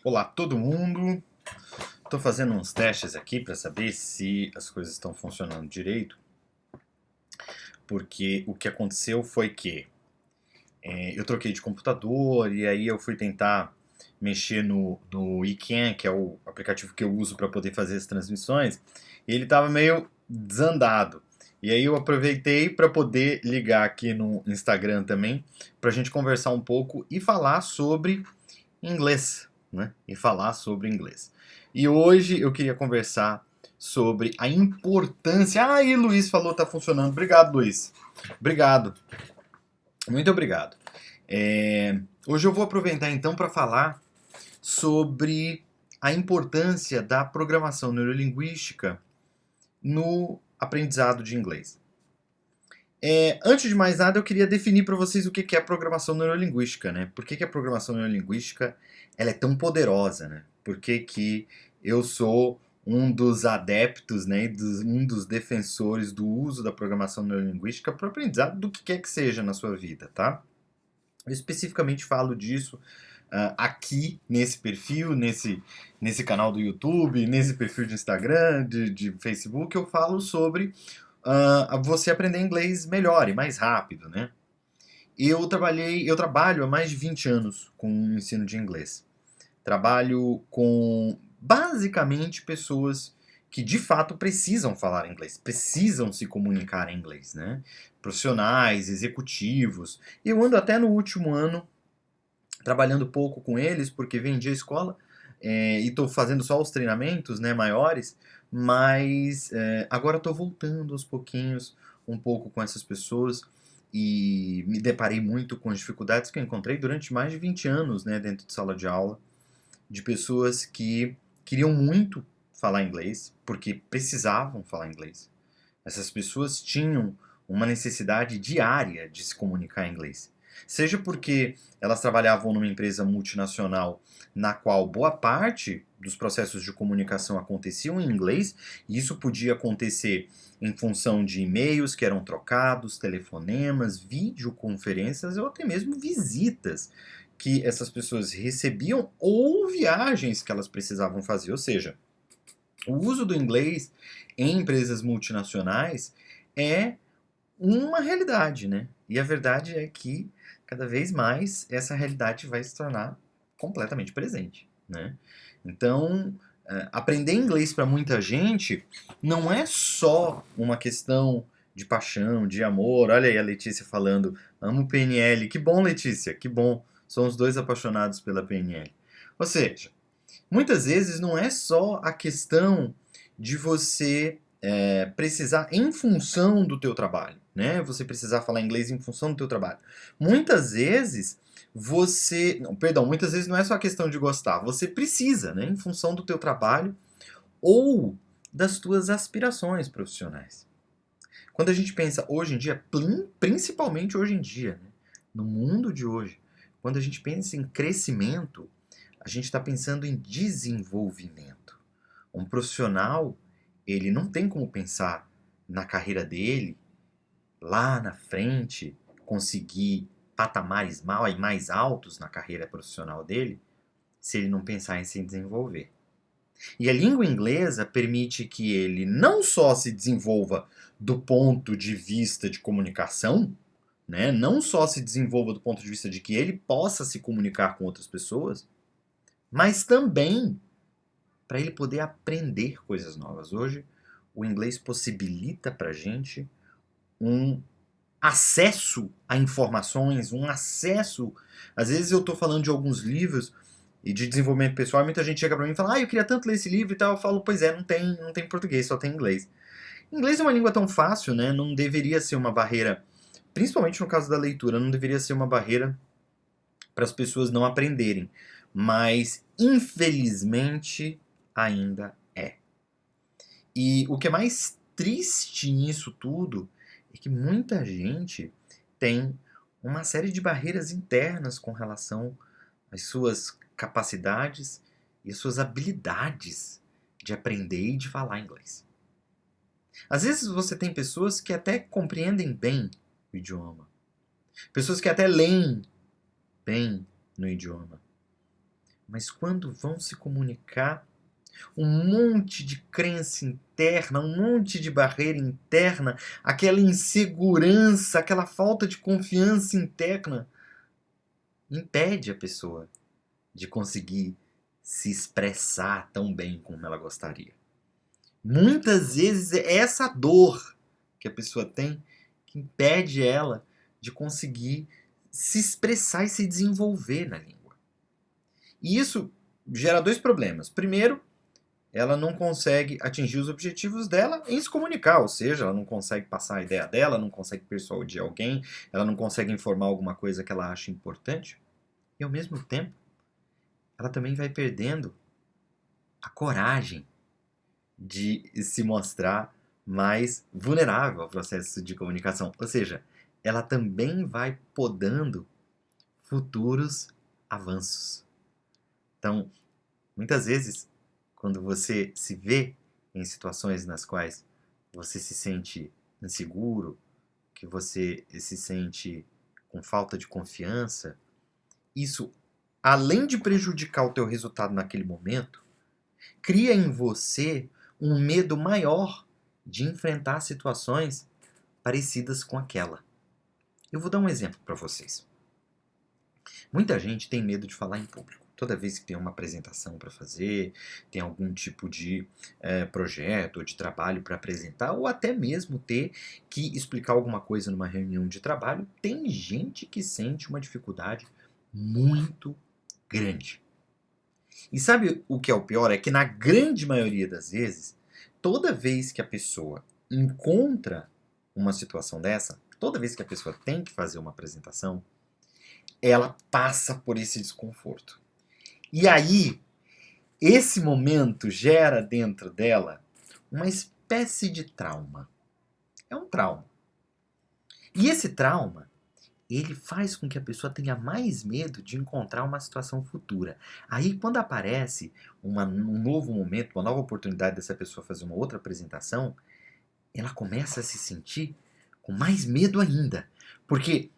Olá, todo mundo. Estou fazendo uns testes aqui para saber se as coisas estão funcionando direito, porque o que aconteceu foi que eu troquei de computador e aí eu fui tentar mexer no iCan, que é o aplicativo que eu uso para poder fazer as transmissões, e ele estava meio desandado. E aí eu aproveitei para poder ligar aqui no Instagram também, para a gente conversar um pouco e falar sobre inglês, né? E falar sobre inglês. E hoje eu queria conversar sobre a importância. Ah, e Luiz falou tá funcionando. Obrigado, Luiz. Obrigado. Muito obrigado. Hoje eu vou aproveitar então para falar sobre a importância da programação neurolinguística no aprendizado de inglês. Antes de mais nada, eu queria definir para vocês o que é programação neurolinguística, né? Por que a programação neurolinguística ela é tão poderosa, né? Por que eu sou um dos adeptos, né, um dos defensores do uso da programação neurolinguística para o aprendizado do que quer que seja na sua vida, tá? Eu especificamente falo disso aqui nesse perfil, nesse canal do YouTube, nesse perfil de Instagram, de Facebook, eu falo sobre você aprender inglês melhor e mais rápido, né? Eu trabalho há mais de 20 anos com o ensino de inglês. Trabalho com basicamente pessoas que de fato precisam falar inglês, precisam se comunicar em inglês, né? Profissionais, executivos. Eu ando até no último ano trabalhando pouco com eles, porque vendi a escola e estou fazendo só os treinamentos, né, maiores, mas agora estou voltando aos pouquinhos um pouco com essas pessoas e me deparei muito com as dificuldades que eu encontrei durante mais de 20 anos, né, dentro de sala de aula, de pessoas que queriam muito falar inglês, porque precisavam falar inglês. Essas pessoas tinham uma necessidade diária de se comunicar em inglês. Seja porque elas trabalhavam numa empresa multinacional na qual boa parte dos processos de comunicação aconteciam em inglês, e isso podia acontecer em função de e-mails que eram trocados, telefonemas, videoconferências ou até mesmo visitas que essas pessoas recebiam ou viagens que elas precisavam fazer. Ou seja, o uso do inglês em empresas multinacionais é uma realidade, né? E a verdade é que cada vez mais essa realidade vai se tornar completamente presente, né? Então, aprender inglês para muita gente não é só uma questão de paixão, de amor. Olha aí a Letícia falando, amo PNL. Que bom, Letícia, que bom. Somos dois apaixonados pela PNL. Ou seja, muitas vezes não é só a questão de você precisar em função do teu trabalho, né? Você precisar falar inglês em função do teu trabalho. Muitas vezes muitas vezes não é só a questão de gostar, você precisa, né, em função do teu trabalho ou das tuas aspirações profissionais. Quando a gente pensa hoje em dia, principalmente hoje em dia, né, no mundo de hoje, quando a gente pensa em crescimento, a gente está pensando em desenvolvimento. Um profissional, ele não tem como pensar na carreira dele, lá na frente, conseguir patamares mais altos na carreira profissional dele, se ele não pensar em se desenvolver. E a língua inglesa permite que ele não só se desenvolva do ponto de vista de comunicação, né? Não só se desenvolva do ponto de vista de que ele possa se comunicar com outras pessoas, mas também para ele poder aprender coisas novas. Hoje, o inglês possibilita para a gente um acesso a informações, um acesso. Às vezes eu estou falando de alguns livros e de desenvolvimento pessoal, e muita gente chega para mim e fala: eu queria tanto ler esse livro e tal. Eu falo: pois é, não tem português, só tem inglês. Inglês é uma língua tão fácil, né? Não deveria ser uma barreira, principalmente no caso da leitura, não deveria ser uma barreira para as pessoas não aprenderem. Mas, infelizmente, ainda é. E o que é mais triste nisso tudo é que muita gente tem uma série de barreiras internas com relação às suas capacidades e às suas habilidades de aprender e de falar inglês. Às vezes você tem pessoas que até compreendem bem o idioma, pessoas que até leem bem no idioma, Mas quando vão se comunicar, um monte de crença interna, um monte de barreira interna, aquela insegurança, aquela falta de confiança interna, impede a pessoa de conseguir se expressar tão bem como ela gostaria. Muitas vezes é essa dor que a pessoa tem que impede ela de conseguir se expressar e se desenvolver na língua. E isso gera dois problemas. Primeiro, ela não consegue atingir os objetivos dela em se comunicar, ou seja, ela não consegue passar a ideia dela, não consegue persuadir alguém, ela não consegue informar alguma coisa que ela acha importante. E ao mesmo tempo, ela também vai perdendo a coragem de se mostrar mais vulnerável ao processo de comunicação. Ou seja, ela também vai podando futuros avanços. Então, muitas vezes, quando você se vê em situações nas quais você se sente inseguro, que você se sente com falta de confiança, isso, além de prejudicar o teu resultado naquele momento, cria em você um medo maior de enfrentar situações parecidas com aquela. Eu vou dar um exemplo para vocês. Muita gente tem medo de falar em público. Toda vez que tem uma apresentação para fazer, tem algum tipo de projeto ou de trabalho para apresentar, ou até mesmo ter que explicar alguma coisa numa reunião de trabalho, tem gente que sente uma dificuldade muito grande. E sabe o que é o pior? É que na grande maioria das vezes, toda vez que a pessoa encontra uma situação dessa, toda vez que a pessoa tem que fazer uma apresentação, ela passa por esse desconforto. E aí, esse momento gera dentro dela uma espécie de trauma. É um trauma. E esse trauma, ele faz com que a pessoa tenha mais medo de encontrar uma situação futura. Aí, quando aparece um novo momento, uma nova oportunidade dessa pessoa fazer uma outra apresentação, ela começa a se sentir com mais medo ainda. Porque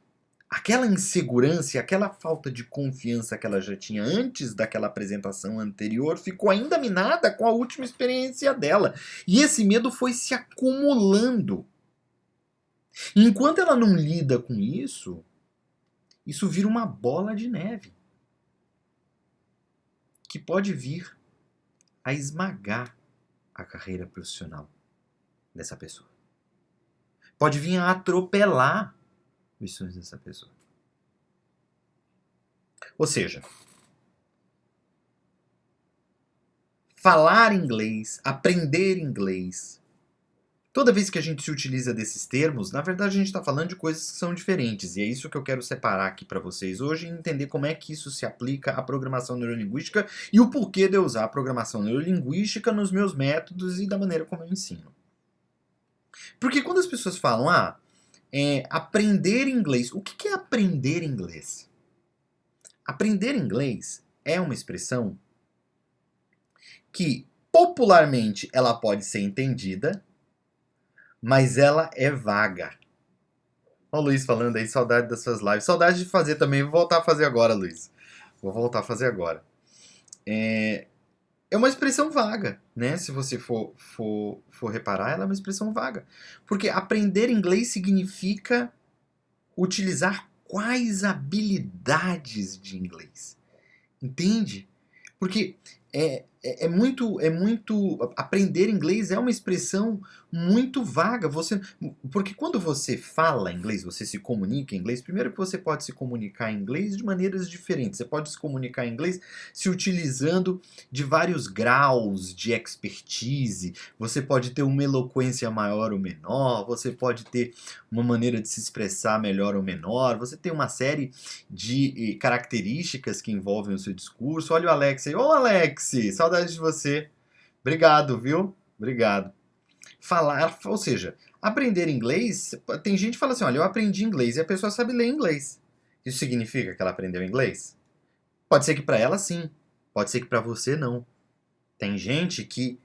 aquela insegurança e aquela falta de confiança que ela já tinha antes daquela apresentação anterior ficou ainda minada com a última experiência dela. E esse medo foi se acumulando. E enquanto ela não lida com isso vira uma bola de neve que pode vir a esmagar a carreira profissional dessa pessoa. Pode vir a atropelar os sonhos dessa pessoa. Ou seja, falar inglês, aprender inglês, toda vez que a gente se utiliza desses termos, na verdade a gente está falando de coisas que são diferentes. E é isso que eu quero separar aqui para vocês hoje e entender como é que isso se aplica à programação neurolinguística e o porquê de eu usar a programação neurolinguística nos meus métodos e da maneira como eu ensino. Porque quando as pessoas falam, aprender inglês, o que é aprender inglês? Aprender inglês é uma expressão que popularmente ela pode ser entendida, mas ela é vaga. Olha o Luiz falando aí, saudade das suas lives. Saudade de fazer também, vou voltar a fazer agora, Luiz. Vou voltar a fazer agora. É uma expressão vaga, né? Se você for reparar, ela é uma expressão vaga. Porque aprender inglês significa utilizar quais habilidades de inglês. Entende? Porque aprender inglês é uma expressão muito vaga. Porque quando você fala inglês, você se comunica em inglês, primeiro que você pode se comunicar em inglês de maneiras diferentes. Você pode se comunicar em inglês se utilizando de vários graus de expertise. Você pode ter uma eloquência maior ou menor, você pode ter uma maneira de se expressar melhor ou menor, você tem uma série de características que envolvem o seu discurso. Olha o Alex aí. Ô Alex, saudade de você. Obrigado, viu? Obrigado. Falar, ou seja, aprender inglês, tem gente que fala assim, olha, eu aprendi inglês e a pessoa sabe ler inglês. Isso significa que ela aprendeu inglês? Pode ser que para ela sim, pode ser que para você não. Tem gente que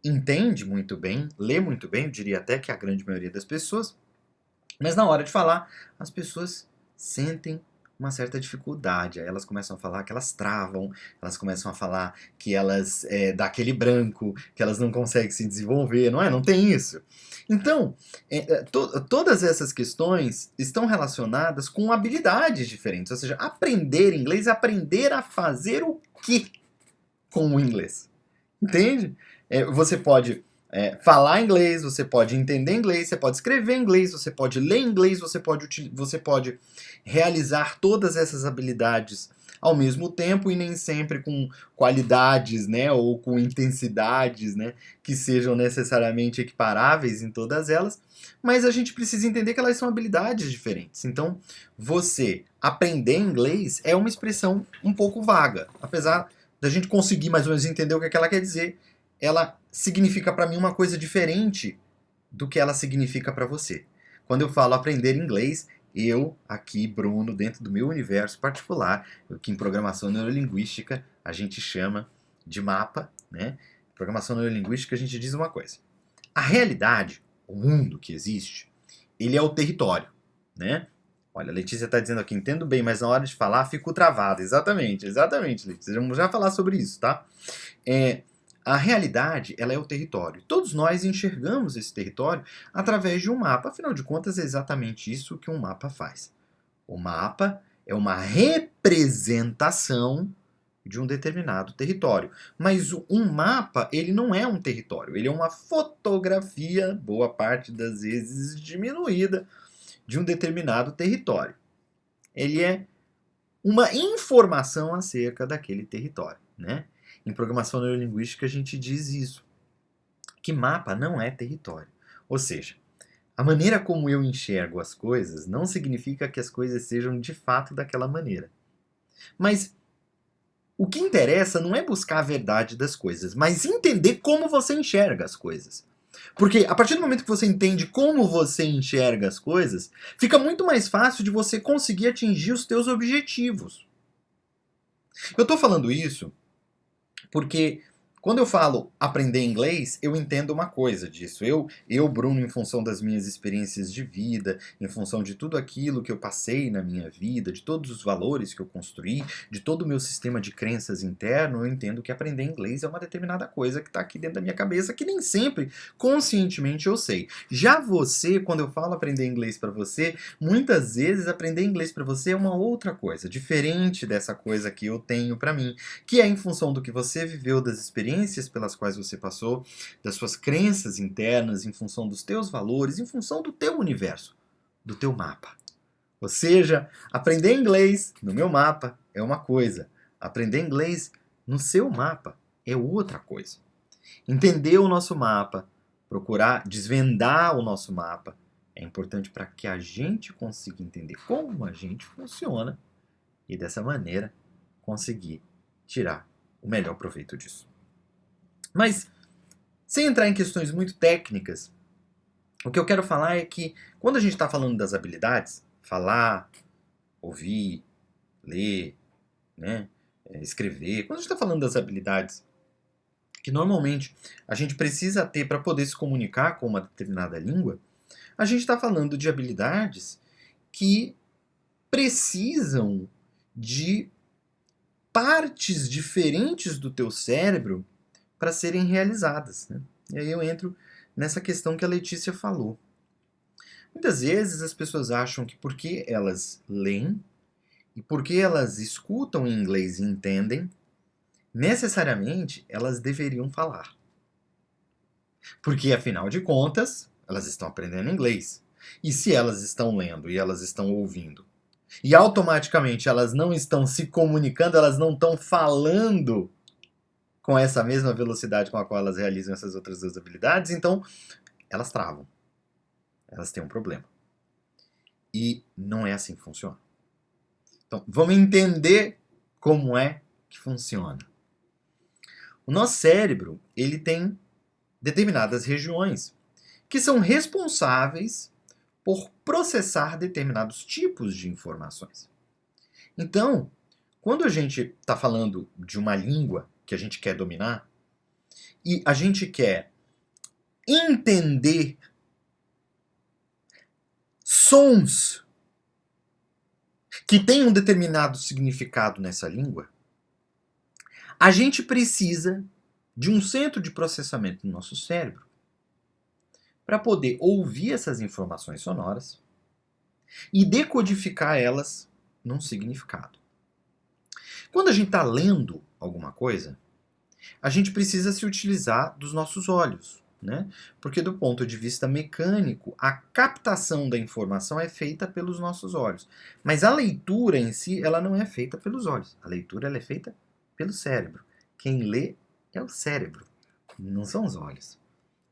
entende muito bem, lê muito bem, eu diria até que a grande maioria das pessoas, mas na hora de falar, as pessoas sentem uma certa dificuldade. Aí elas começam a falar que elas travam, elas começam a falar que elas dá aquele branco, que elas não conseguem se desenvolver, não é? Não tem isso. Então, todas essas questões estão relacionadas com habilidades diferentes. Ou seja, aprender inglês é aprender a fazer o quê com o inglês? Entende? Você pode falar inglês, você pode entender inglês, você pode escrever inglês, você pode ler inglês, você pode realizar todas essas habilidades ao mesmo tempo e nem sempre com qualidades, né, ou com intensidades, né, que sejam necessariamente equiparáveis em todas elas, mas a gente precisa entender que elas são habilidades diferentes. Então, você aprender inglês é uma expressão um pouco vaga, apesar da gente conseguir mais ou menos entender o que ela quer dizer, ela significa para mim uma coisa diferente do que ela significa para você. Quando eu falo aprender inglês, eu, aqui, Bruno, dentro do meu universo particular, que em programação neurolinguística a gente chama de mapa, né? Programação neurolinguística a gente diz uma coisa. A realidade, o mundo que existe, ele é o território, né? Olha, a Letícia está dizendo aqui, entendo bem, mas na hora de falar fico travado. Exatamente, Letícia. Vamos já falar sobre isso, tá? A realidade, ela é o território. Todos nós enxergamos esse território através de um mapa. Afinal de contas, é exatamente isso que um mapa faz. O mapa é uma representação de um determinado território. Mas um mapa, ele não é um território. Ele é uma fotografia, boa parte das vezes diminuída, de um determinado território. Ele é uma informação acerca daquele território, né? Em programação neurolinguística a gente diz isso, que mapa não é território. Ou seja, a maneira como eu enxergo as coisas não significa que as coisas sejam de fato daquela maneira. Mas o que interessa não é buscar a verdade das coisas, mas entender como você enxerga as coisas. Porque a partir do momento que você entende como você enxerga as coisas, fica muito mais fácil de você conseguir atingir os teus objetivos. Eu estou falando isso porque quando eu falo aprender inglês, eu entendo uma coisa disso. Eu, Bruno, em função das minhas experiências de vida, em função de tudo aquilo que eu passei na minha vida, de todos os valores que eu construí, de todo o meu sistema de crenças interno, eu entendo que aprender inglês é uma determinada coisa que está aqui dentro da minha cabeça, que nem sempre, conscientemente, eu sei. Já você, quando eu falo aprender inglês para você, muitas vezes aprender inglês para você é uma outra coisa, diferente dessa coisa que eu tenho para mim, que é em função do que você viveu, das experiências pelas quais você passou, das suas crenças internas, em função dos teus valores, em função do teu universo, do teu mapa. Ou seja, aprender inglês no meu mapa é uma coisa, aprender inglês no seu mapa é outra coisa. Entender o nosso mapa, procurar desvendar o nosso mapa, é importante para que a gente consiga entender como a gente funciona e dessa maneira conseguir tirar o melhor proveito disso. Mas, sem entrar em questões muito técnicas, o que eu quero falar é que quando a gente está falando das habilidades, falar, ouvir, ler, né, escrever, quando a gente está falando das habilidades que normalmente a gente precisa ter para poder se comunicar com uma determinada língua, a gente está falando de habilidades que precisam de partes diferentes do teu cérebro para serem realizadas, né? E aí eu entro nessa questão que a Letícia falou. Muitas vezes as pessoas acham que porque elas leem e porque elas escutam em inglês e entendem, necessariamente elas deveriam falar. Porque, afinal de contas, elas estão aprendendo inglês. E se elas estão lendo e elas estão ouvindo, e automaticamente elas não estão se comunicando, elas não estão falando com essa mesma velocidade com a qual elas realizam essas outras duas habilidades, então elas travam. Elas têm um problema. E não é assim que funciona. Então, vamos entender como é que funciona. O nosso cérebro, ele tem determinadas regiões que são responsáveis por processar determinados tipos de informações. Então, quando a gente está falando de uma língua que a gente quer dominar e a gente quer entender sons que tem um determinado significado nessa língua, a gente precisa de um centro de processamento no nosso cérebro para poder ouvir essas informações sonoras e decodificar elas num significado. Quando a gente está lendo alguma coisa, a gente precisa se utilizar dos nossos olhos, né? Porque do ponto de vista mecânico, a captação da informação é feita pelos nossos olhos. Mas a leitura em si, ela não é feita pelos olhos. A leitura ela é feita pelo cérebro. Quem lê é o cérebro, não são os olhos,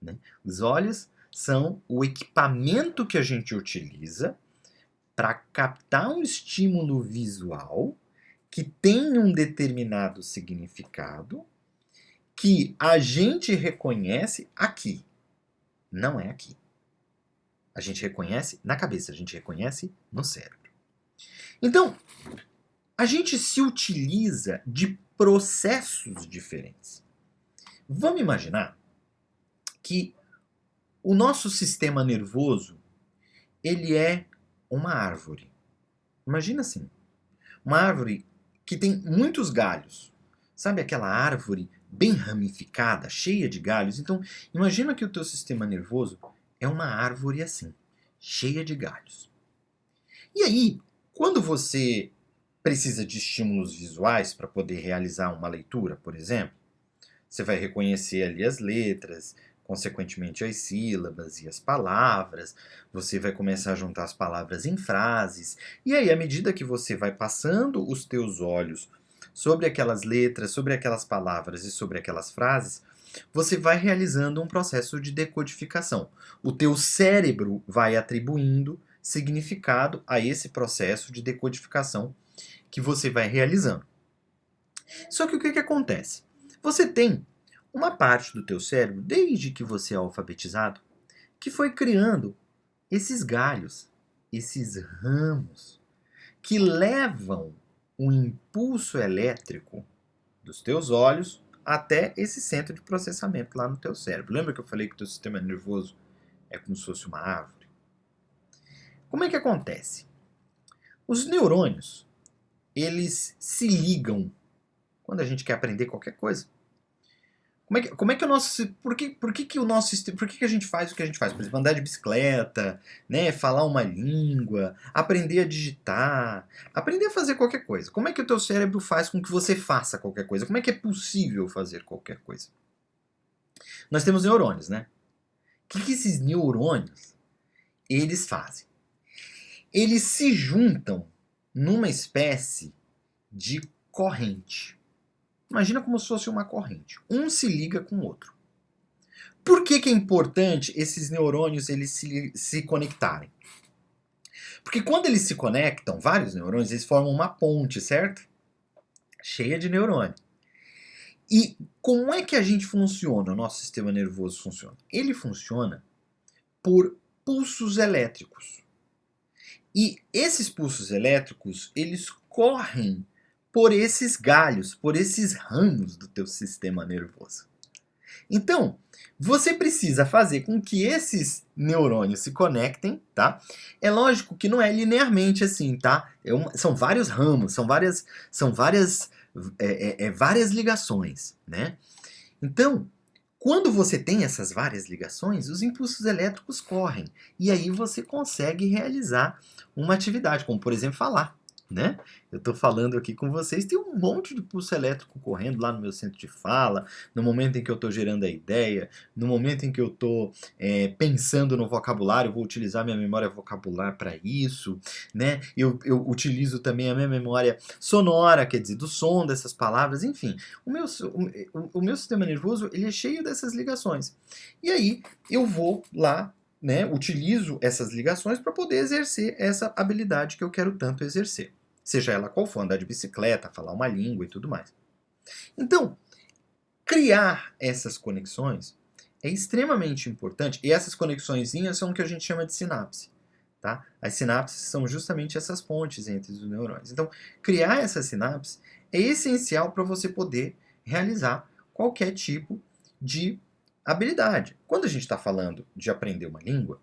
né? Os olhos são o equipamento que a gente utiliza para captar um estímulo visual que tem um determinado significado que a gente reconhece aqui. Não é aqui. A gente reconhece na cabeça, a gente reconhece no cérebro. Então, a gente se utiliza de processos diferentes. Vamos imaginar que o nosso sistema nervoso, ele é uma árvore. Imagina assim, uma árvore que tem muitos galhos. Sabe aquela árvore bem ramificada, cheia de galhos? Então, imagina que o teu sistema nervoso é uma árvore assim, cheia de galhos. E aí, quando você precisa de estímulos visuais para poder realizar uma leitura, por exemplo, você vai reconhecer ali as letras, consequentemente as sílabas e as palavras, você vai começar a juntar as palavras em frases, e aí à medida que você vai passando os teus olhos sobre aquelas letras, sobre aquelas palavras e sobre aquelas frases, você vai realizando um processo de decodificação. O teu cérebro vai atribuindo significado a esse processo de decodificação que você vai realizando. Só que o que acontece? Você tem uma parte do teu cérebro, desde que você é alfabetizado, que foi criando esses galhos, esses ramos, que levam um impulso elétrico dos teus olhos até esse centro de processamento lá no teu cérebro. Lembra que eu falei que o teu sistema nervoso é como se fosse uma árvore? Como é que acontece? Os neurônios, eles se ligam quando a gente quer aprender qualquer coisa. Como é que o nosso. Por que o nosso sistema. Por que a gente faz o que a gente faz? Por exemplo, andar de bicicleta, né? Falar uma língua, aprender a digitar, aprender a fazer qualquer coisa. Como é que o teu cérebro faz com que você faça qualquer coisa? Como é que é possível fazer qualquer coisa? Nós temos neurônios, né? O que esses neurônios eles fazem? Eles se juntam numa espécie de corrente. Imagina como se fosse uma corrente. Um se liga com o outro. Por que é importante esses neurônios eles se conectarem? Porque quando eles se conectam, vários neurônios, eles formam uma ponte, certo? Cheia de neurônio. E como é que a gente funciona, o nosso sistema nervoso funciona? Ele funciona por pulsos elétricos. E esses pulsos elétricos, eles correm por esses galhos, por esses ramos do teu sistema nervoso. Então, você precisa fazer com que esses neurônios se conectem, tá? É lógico que não é linearmente assim, tá? São vários ramos, são várias ligações, né? Então, quando você tem essas várias ligações, os impulsos elétricos correm. E aí você consegue realizar uma atividade, como por exemplo falar, né? Eu estou falando aqui com vocês, tem um monte de pulso elétrico correndo lá no meu centro de fala, no momento em que eu estou gerando a ideia, no momento em que eu estou pensando no vocabulário, eu vou utilizar minha memória vocabular para isso, né? Eu utilizo também a minha memória sonora, quer dizer, do som dessas palavras, enfim. O meu sistema nervoso ele é cheio dessas ligações. E aí eu vou lá, né, utilizo essas ligações para poder exercer essa habilidade que eu quero tanto exercer. Seja ela qual for, andar de bicicleta, falar uma língua e tudo mais. Então, criar essas conexões é extremamente importante, e essas conexõezinhas são o que a gente chama de sinapse. Tá? As sinapses são justamente essas pontes entre os neurônios. Então, criar essa sinapse é essencial para você poder realizar qualquer tipo de habilidade. Quando a gente está falando de aprender uma língua,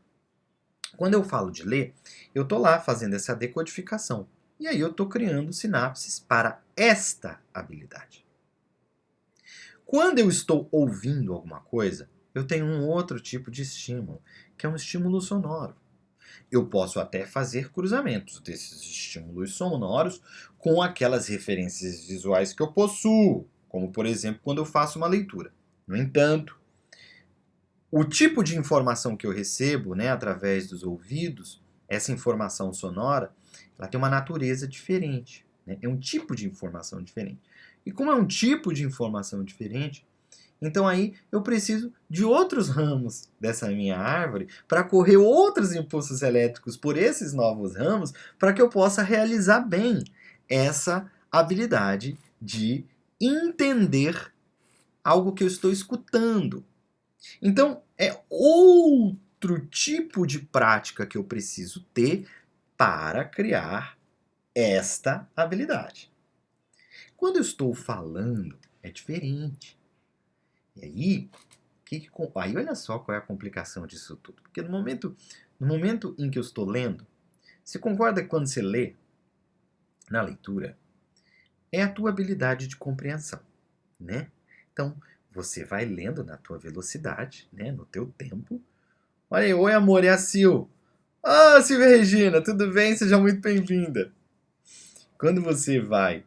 quando eu falo de ler, eu estou lá fazendo essa decodificação. E aí eu estou criando sinapses para esta habilidade. Quando eu estou ouvindo alguma coisa, eu tenho um outro tipo de estímulo, que é um estímulo sonoro. Eu posso até fazer cruzamentos desses estímulos sonoros com aquelas referências visuais que eu possuo, como por exemplo quando eu faço uma leitura. No entanto, o tipo de informação que eu recebo, né, através dos ouvidos, essa informação sonora, ela tem uma natureza diferente, né? É um tipo de informação diferente. E como é um tipo de informação diferente, então aí eu preciso de outros ramos dessa minha árvore para correr outros impulsos elétricos por esses novos ramos para que eu possa realizar bem essa habilidade de entender algo que eu estou escutando. Então é outro tipo de prática que eu preciso ter para criar esta habilidade. Quando eu estou falando, é diferente. E aí, aí olha só qual é a complicação disso tudo. Porque no momento em que eu estou lendo, você concorda que quando você lê, na leitura, é a tua habilidade de compreensão, né? Então, você vai lendo na tua velocidade, né? No teu tempo. Olha aí, oi amor, é a Sil. Ah, Silvia Regina, tudo bem? Seja muito bem-vinda. Quando você vai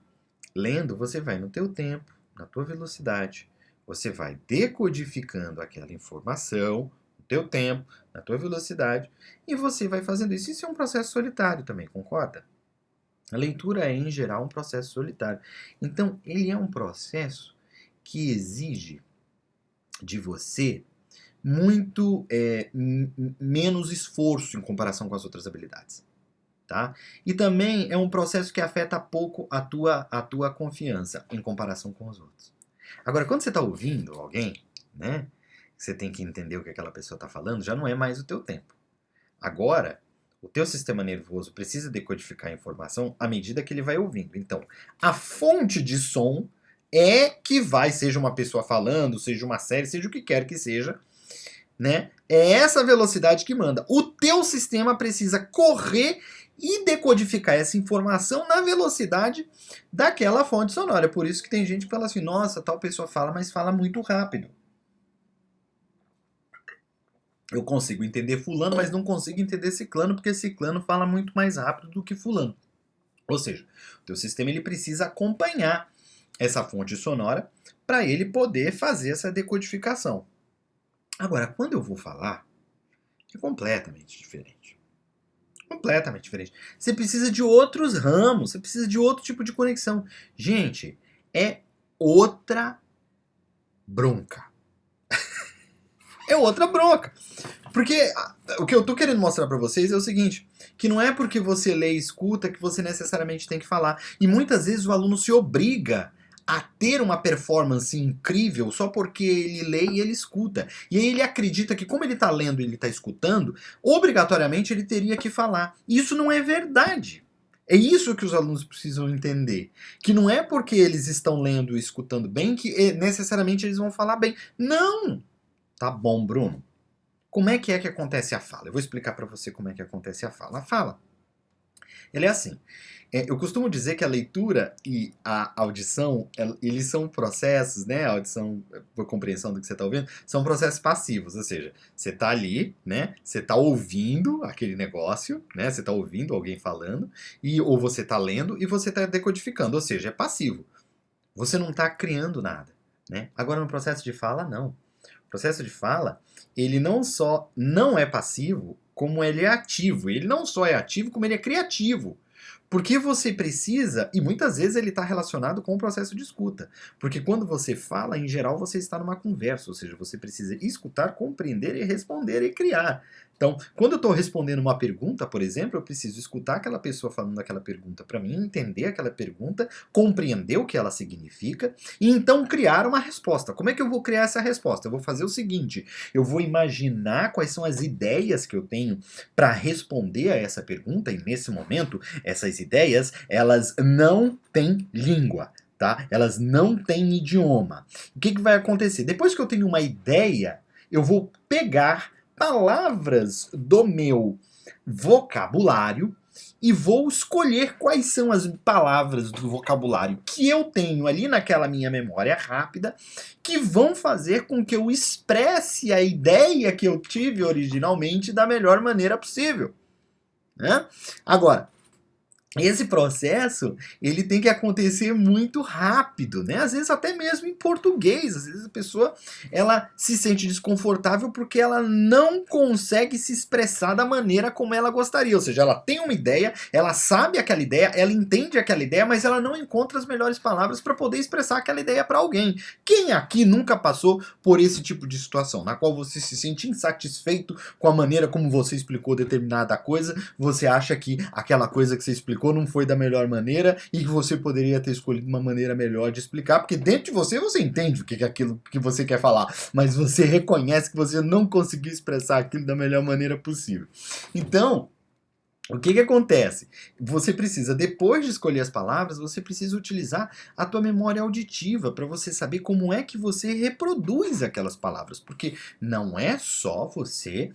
lendo, você vai no teu tempo, na tua velocidade. Você vai decodificando aquela informação no teu tempo, na tua velocidade, e você vai fazendo isso. Isso é um processo solitário também, concorda? A leitura é, em geral, um processo solitário. Então, ele é um processo que exige de você muito menos esforço em comparação com as outras habilidades. Tá? E também é um processo que afeta pouco a tua confiança em comparação com os outros. Agora, quando você está ouvindo alguém, né, você tem que entender o que aquela pessoa está falando, já não é mais o teu tempo. Agora, o teu sistema nervoso precisa decodificar a informação à medida que ele vai ouvindo. Então, a fonte de som é que vai, seja uma pessoa falando, seja uma série, seja o que quer que seja, né? É essa velocidade que manda. O teu sistema precisa correr e decodificar essa informação na velocidade daquela fonte sonora. Por isso que tem gente que fala assim, nossa, tal pessoa fala, mas fala muito rápido. Eu consigo entender fulano, mas não consigo entender ciclano, porque ciclano fala muito mais rápido do que fulano. Ou seja, o teu sistema ele precisa acompanhar essa fonte sonora para ele poder fazer essa decodificação. Agora, quando eu vou falar, é completamente diferente. Completamente diferente. Você precisa de outros ramos, você precisa de outro tipo de conexão. Gente, é outra bronca. É outra bronca. Porque o que eu tô querendo mostrar pra vocês é o seguinte, que não é porque você lê e escuta que você necessariamente tem que falar. E muitas vezes o aluno se obriga a ter uma performance incrível só porque ele lê e ele escuta. E aí ele acredita que como ele tá lendo e ele tá escutando, obrigatoriamente ele teria que falar. Isso não é verdade. É isso que os alunos precisam entender. Que não é porque eles estão lendo e escutando bem que necessariamente eles vão falar bem. Não! Tá bom, Bruno. Como é que acontece a fala? Eu vou explicar para você como é que acontece a fala. A fala, ela é assim. Eu costumo dizer que a leitura e a audição, eles são processos, né? A audição, por compreensão do que você está ouvindo, são processos passivos. Ou seja, você está ali, né? Você está ouvindo aquele negócio, né? Você está ouvindo alguém falando, ou você está lendo e você está decodificando. Ou seja, é passivo. Você não está criando nada, né? Agora, no processo de fala, não. O processo de fala, ele não só não é passivo, como ele é ativo. Ele não só é ativo, como ele é criativo. Porque você precisa, e muitas vezes ele está relacionado com o processo de escuta. Porque quando você fala, em geral, você está numa conversa, ou seja, você precisa escutar, compreender e responder e criar. Então, quando eu estou respondendo uma pergunta, por exemplo, eu preciso escutar aquela pessoa falando aquela pergunta para mim, entender aquela pergunta, compreender o que ela significa e então criar uma resposta. Como é que eu vou criar essa resposta? Eu vou fazer o seguinte, eu vou imaginar quais são as ideias que eu tenho para responder a essa pergunta e nesse momento, essas ideias, elas não têm língua. Tá? Elas não têm idioma. O que vai acontecer? Depois que eu tenho uma ideia, eu vou pegar palavras do meu vocabulário e vou escolher quais são as palavras do vocabulário que eu tenho ali naquela minha memória rápida que vão fazer com que eu expresse a ideia que eu tive originalmente da melhor maneira possível, né? Agora, esse processo, ele tem que acontecer muito rápido, né? Às vezes até mesmo em português, às vezes a pessoa, ela se sente desconfortável porque ela não consegue se expressar da maneira como ela gostaria, ou seja, ela tem uma ideia, ela sabe aquela ideia, ela entende aquela ideia, mas ela não encontra as melhores palavras para poder expressar aquela ideia para alguém. Quem aqui nunca passou por esse tipo de situação, na qual você se sente insatisfeito com a maneira como você explicou determinada coisa, você acha que aquela coisa que você explicou não foi da melhor maneira e que você poderia ter escolhido uma maneira melhor de explicar, porque dentro de você entende o que é aquilo que você quer falar, mas você reconhece que você não conseguiu expressar aquilo da melhor maneira possível. Então, o que acontece? Você precisa, depois de escolher as palavras, você precisa utilizar a tua memória auditiva para você saber como é que você reproduz aquelas palavras. Porque não é só você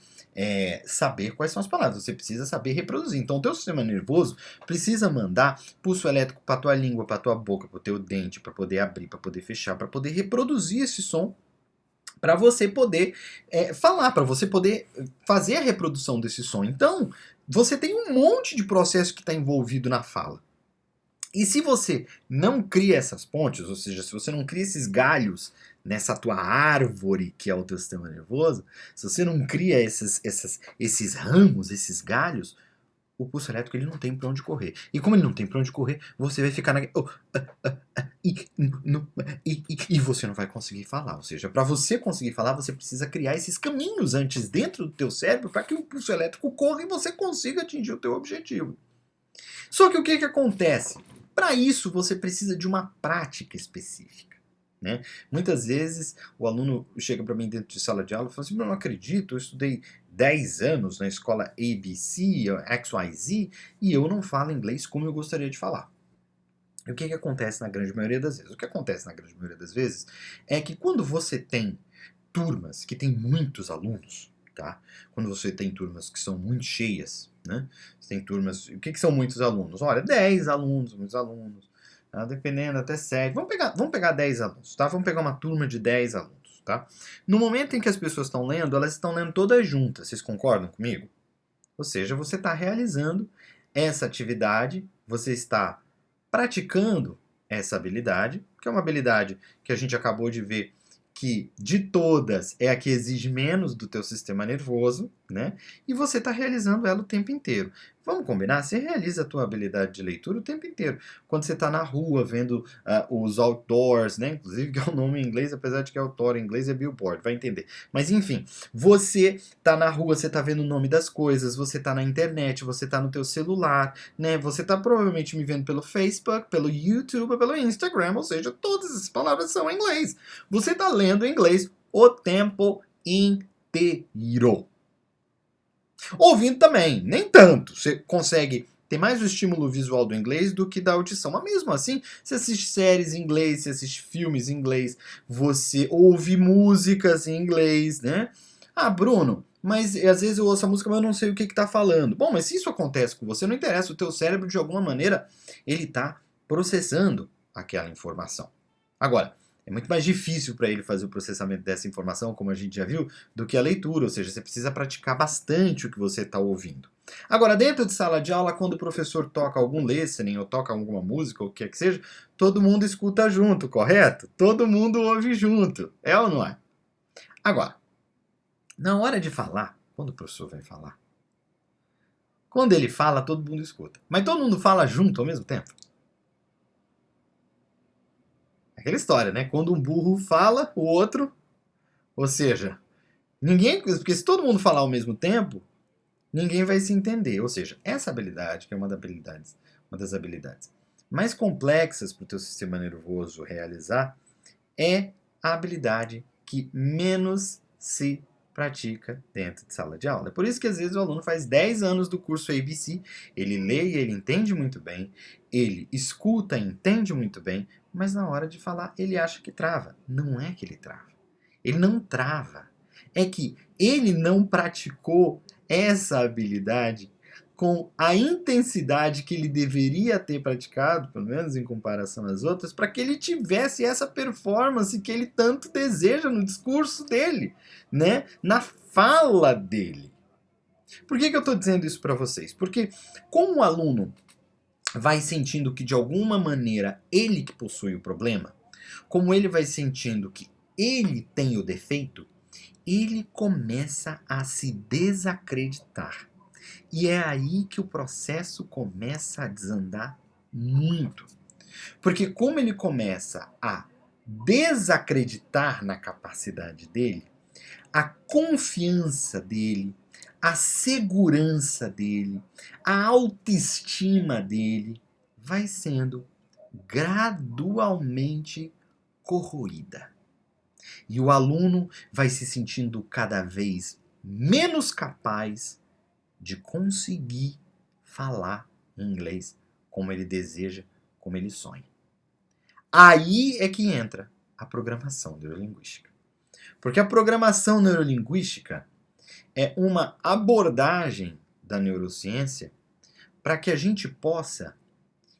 saber quais são as palavras, você precisa saber reproduzir. Então o teu sistema nervoso precisa mandar pulso elétrico para tua língua, para tua boca, para o teu dente, para poder abrir, para poder fechar, para poder reproduzir esse som, para você poder falar, para você poder fazer a reprodução desse som. Então, você tem um monte de processo que está envolvido na fala. E se você não cria essas pontes, ou seja, se você não cria esses galhos nessa tua árvore que é o teu sistema nervoso, se você não cria esses ramos, esses galhos, o pulso elétrico ele não tem para onde correr. E como ele não tem para onde correr, você vai ficar e você não vai conseguir falar. Ou seja, para você conseguir falar, você precisa criar esses caminhos antes dentro do teu cérebro para que o pulso elétrico corra e você consiga atingir o teu objetivo. Só que o que acontece? Para isso, você precisa de uma prática específica. Né? Muitas vezes o aluno chega para mim dentro de sala de aula e fala assim: eu não acredito, eu estudei 10 anos na escola ABC, XYZ, e eu não falo inglês como eu gostaria de falar. E o que acontece na grande maioria das vezes? O que acontece na grande maioria das vezes é que quando você tem turmas que tem muitos alunos, tá? Quando você tem turmas que são muito cheias, né? Você tem turmas... O que são muitos alunos? Olha, 10 alunos, muitos alunos, tá? Dependendo, até 7. Vamos pegar 10 alunos, tá? Vamos pegar uma turma de 10 alunos, tá? No momento em que as pessoas estão lendo, elas estão lendo todas juntas. Vocês concordam comigo? Ou seja, você está realizando essa atividade, você está praticando essa habilidade, que é uma habilidade que a gente acabou de ver que de todas é a que exige menos do teu sistema nervoso, né? E você está realizando ela o tempo inteiro. Vamos combinar? Você realiza a tua habilidade de leitura o tempo inteiro. Quando você está na rua vendo os outdoors, né? Inclusive que é o nome em inglês, apesar de que outdoor em inglês é billboard, vai entender. Mas enfim, você está na rua, você está vendo o nome das coisas, você está na internet, você está no teu celular, né? Você está provavelmente me vendo pelo Facebook, pelo YouTube, pelo Instagram, ou seja, todas essas palavras são em inglês. Você está lendo inglês o tempo inteiro. Ouvindo também, nem tanto. Você consegue ter mais o estímulo visual do inglês do que da audição. Mas mesmo assim, você assiste séries em inglês, você assiste filmes em inglês, você ouve músicas em inglês, né? Ah, Bruno, mas às vezes eu ouço a música, mas eu não sei o que tá falando. Bom, mas se isso acontece com você, não interessa. O teu cérebro, de alguma maneira, ele tá processando aquela informação. Agora, é muito mais difícil para ele fazer o processamento dessa informação, como a gente já viu, do que a leitura, ou seja, você precisa praticar bastante o que você está ouvindo. Agora, dentro de sala de aula, quando o professor toca algum listening ou toca alguma música, ou o que quer que seja, todo mundo escuta junto, correto? Todo mundo ouve junto, é ou não é? Agora, na hora de falar, quando o professor vai falar, quando ele fala, todo mundo escuta. Mas todo mundo fala junto ao mesmo tempo? Aquela história, né? Quando um burro fala, o outro... Ou seja, ninguém... Porque se todo mundo falar ao mesmo tempo, ninguém vai se entender. Ou seja, essa habilidade, que é uma das habilidades mais complexas para o teu sistema nervoso realizar, é a habilidade que menos se pratica dentro de sala de aula. É por isso que às vezes o aluno faz 10 anos do curso ABC, ele lê e ele entende muito bem, ele escuta e entende muito bem, mas na hora de falar ele acha que trava. Não é que ele trava. Ele não trava. É que ele não praticou essa habilidade com a intensidade que ele deveria ter praticado, pelo menos em comparação às outras, para que ele tivesse essa performance que ele tanto deseja no discurso dele, né? Na fala dele. Por que eu estou dizendo isso para vocês? Porque como o aluno vai sentindo que de alguma maneira ele que possui o problema, como ele vai sentindo que ele tem o defeito, ele começa a se desacreditar. E é aí que o processo começa a desandar muito. Porque como ele começa a desacreditar na capacidade dele, a confiança dele, a segurança dele, a autoestima dele vai sendo gradualmente corroída. E o aluno vai se sentindo cada vez menos capaz de conseguir falar inglês como ele deseja, como ele sonha. Aí é que entra a programação neurolinguística. Porque a programação neurolinguística é uma abordagem da neurociência para que a gente possa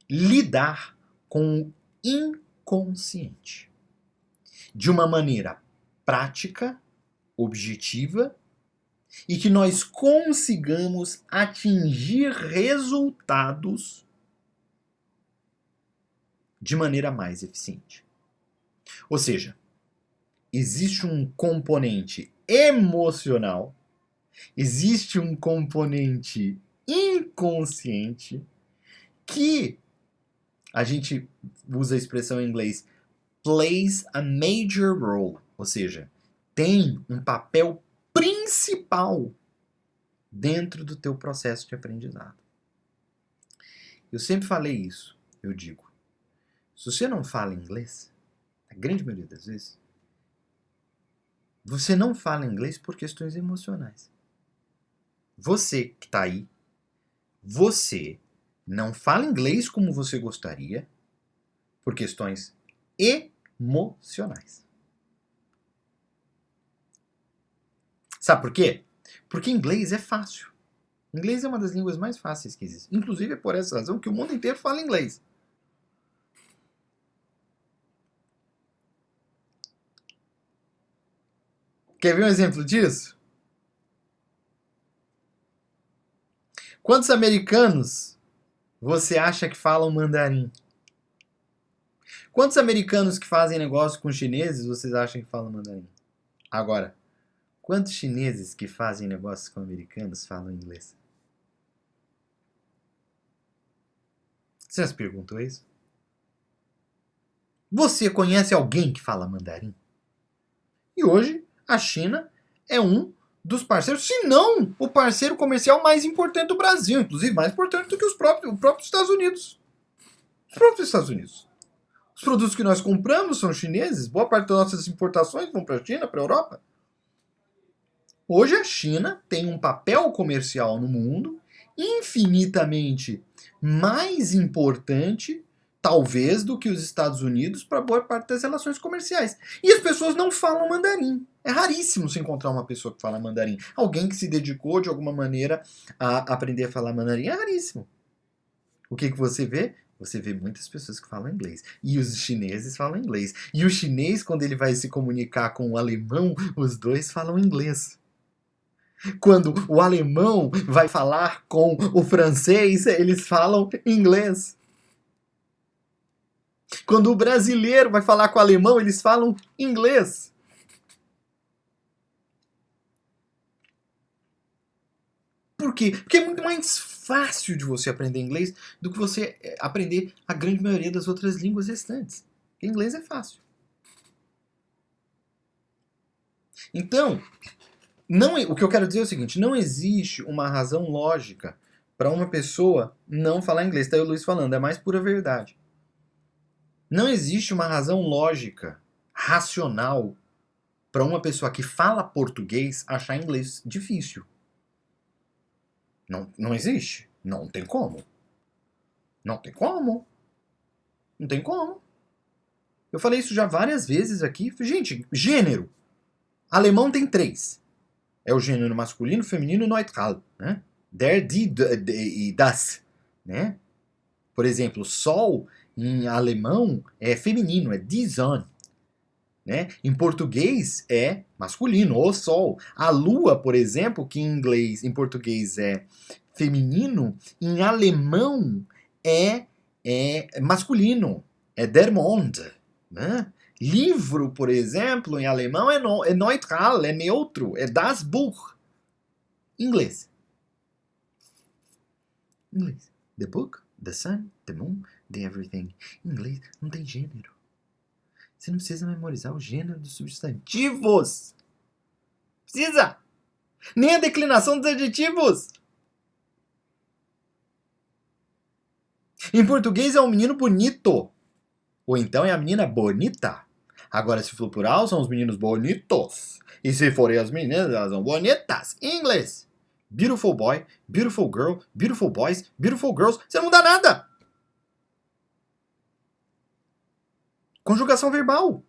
lidar com o inconsciente de uma maneira prática, objetiva, e que nós consigamos atingir resultados de maneira mais eficiente. Ou seja, existe um componente emocional, existe um componente inconsciente que a gente usa a expressão em inglês plays a major role, ou seja, tem um papel principal dentro do teu processo de aprendizado. Eu sempre falei isso, eu digo, se você não fala inglês, a grande maioria das vezes, você não fala inglês por questões emocionais. Você que está aí, você não fala inglês como você gostaria por questões emocionais. Sabe por quê? Porque inglês é fácil. Inglês é uma das línguas mais fáceis que existe. Inclusive é por essa razão que o mundo inteiro fala inglês. Quer ver um exemplo disso? Quantos americanos você acha que falam mandarim? Quantos americanos que fazem negócio com chineses vocês acham que falam mandarim? Agora, quantos chineses que fazem negócios com americanos falam inglês? Você já se perguntou isso? Você conhece alguém que fala mandarim? E hoje, a China é um dos parceiros, se não o parceiro comercial mais importante do Brasil, inclusive mais importante do que os próprios Estados Unidos. Os próprios Estados Unidos. Os produtos que nós compramos são chineses, boa parte das nossas importações vão para a China, para a Europa. Hoje a China tem um papel comercial no mundo infinitamente mais importante, talvez, do que os Estados Unidos para boa parte das relações comerciais. E as pessoas não falam mandarim. É raríssimo se encontrar uma pessoa que fala mandarim. Alguém que se dedicou de alguma maneira a aprender a falar mandarim é raríssimo. O que você vê? Você vê muitas pessoas que falam inglês. E os chineses falam inglês. E o chinês, quando ele vai se comunicar com o alemão, os dois falam inglês. Quando o alemão vai falar com o francês, eles falam inglês. Quando o brasileiro vai falar com o alemão, eles falam inglês. Por quê? Porque é muito mais fácil de você aprender inglês do que você aprender a grande maioria das outras línguas restantes. Porque inglês é fácil. Então, o que eu quero dizer é o seguinte, não existe uma razão lógica para uma pessoa não falar inglês. Está aí o Luiz falando, é mais pura verdade. Não existe uma razão lógica, racional, para uma pessoa que fala português achar inglês difícil. Não existe. Não tem como. Não tem como. Não tem como. Eu falei isso já várias vezes aqui. Gente, gênero. Alemão tem 3. É o gênero masculino, feminino e neutral. Né? Der, die e das, né? Por exemplo, sol em alemão é feminino, é die Sonne. Né? Em português é masculino, o sol. A lua, por exemplo, que em português é feminino, em alemão é masculino, é der Mond. Né? Livro, por exemplo, em alemão é neutral, é neutro, é das Buch. Inglês. Inglês. The book, the sun, the moon, the everything. Inglês não tem gênero. Você não precisa memorizar o gênero dos substantivos. Precisa! Nem a declinação dos adjetivos. Em português é um menino bonito. Ou então é a menina bonita. Agora, se for plural, são os meninos bonitos. E se forem as meninas, elas são bonitas. Em inglês. Beautiful boy, beautiful girl, beautiful boys, beautiful girls. Você não muda nada. Conjugação verbal.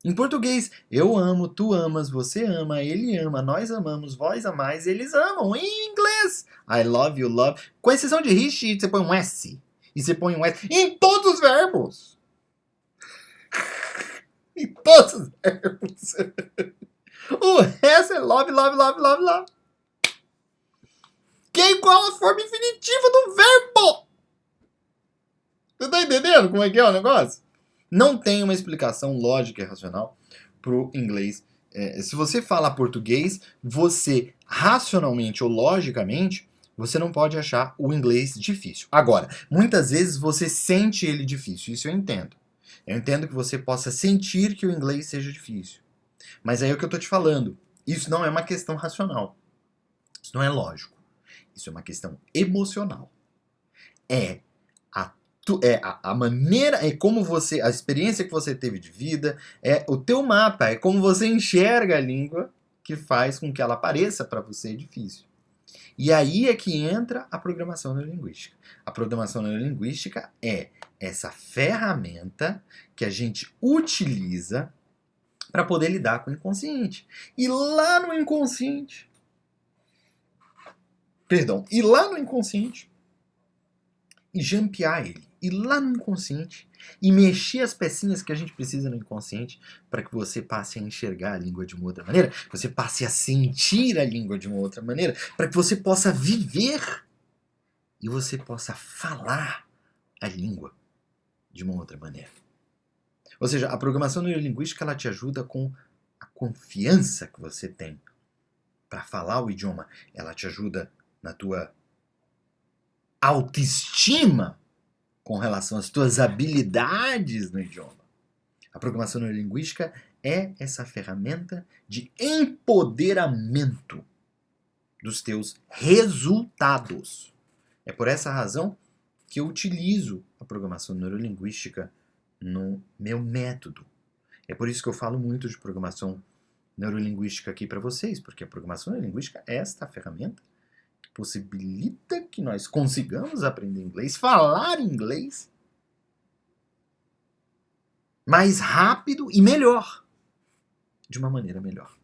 Em português, eu amo, tu amas, você ama, ele ama, nós amamos, vós amais, eles amam. Em inglês, I love, you love. Com exceção de he, você põe um S. E você põe um S em todos os verbos. Em todos os verbos. O resto é love, love, love, love, love. Que é igual à forma infinitiva do verbo. Você tá entendendo como é que é o negócio? Não tem uma explicação lógica e racional pro inglês. Se você fala português, você racionalmente ou logicamente, você não pode achar o inglês difícil. Agora, muitas vezes você sente ele difícil, isso eu entendo. Eu entendo que você possa sentir que o inglês seja difícil. Mas aí é o que eu tô te falando. Isso não é uma questão racional. Isso não é lógico. Isso é uma questão emocional. É a maneira, é como você, a experiência que você teve de vida, é o teu mapa, é como você enxerga a língua que faz com que ela pareça para você difícil. E aí é que entra a programação neurolinguística. A programação neurolinguística é essa ferramenta que a gente utiliza para poder lidar com o inconsciente. E lá no inconsciente, e jampear ele. Ir lá no inconsciente e mexer as pecinhas que a gente precisa no inconsciente para que você passe a enxergar a língua de uma outra maneira, que você passe a sentir a língua de uma outra maneira, para que você possa viver e você possa falar a língua de uma outra maneira. Ou seja, a programação neurolinguística ela te ajuda com a confiança que você tem para falar o idioma. Ela te ajuda na tua autoestima com relação às tuas habilidades no idioma. A programação neurolinguística é essa ferramenta de empoderamento dos teus resultados. É por essa razão que eu utilizo a programação neurolinguística no meu método. É por isso que eu falo muito de programação neurolinguística aqui para vocês, porque a programação neurolinguística é esta ferramenta que possibilita que nós consigamos aprender inglês, falar inglês mais rápido e melhor, de uma maneira melhor.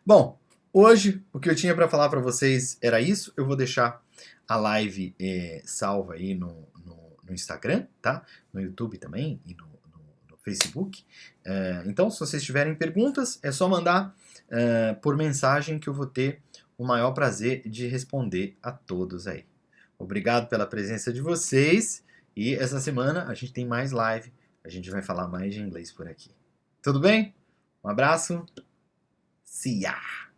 Bom, hoje o que eu tinha para falar para vocês era isso. Eu vou deixar a live salva aí no Instagram, tá? No YouTube também e no Facebook. Então, se vocês tiverem perguntas, é só mandar por mensagem que eu vou ter o maior prazer de responder a todos aí. Obrigado pela presença de vocês e essa semana a gente tem mais live. A gente vai falar mais de inglês por aqui. Tudo bem? Um abraço. See ya!